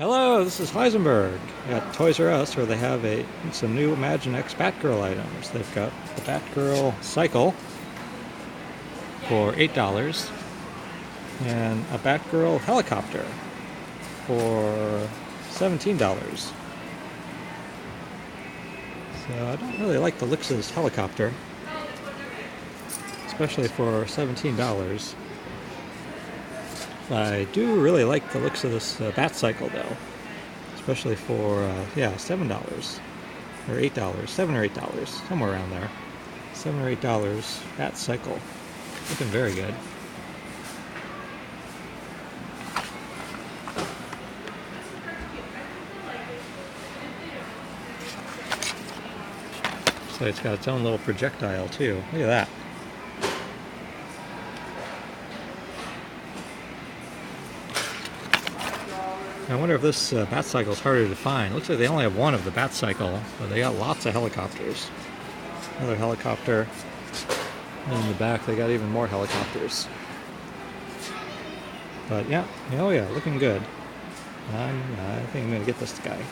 Hello, this is Heisenberg at Toys R Us, where they have some new Imaginext Batgirl items. They've got the Batgirl Cycle for $8 and a Batgirl Helicopter for $17. So I don't really like the looks of this helicopter, especially for $17. I do really like the looks of this Bat Cycle though, especially for $7 or $8, $7 or $8, somewhere around there. $7 or $8 Bat Cycle, looking very good. So it's got its own little projectile too. Look at that. I wonder if this Bat Cycle is harder to find. Looks like they only have one of the Bat Cycle, but they got lots of helicopters. Another helicopter. And in the back they got even more helicopters. But yeah, oh yeah, looking good. I think I'm going to get this guy.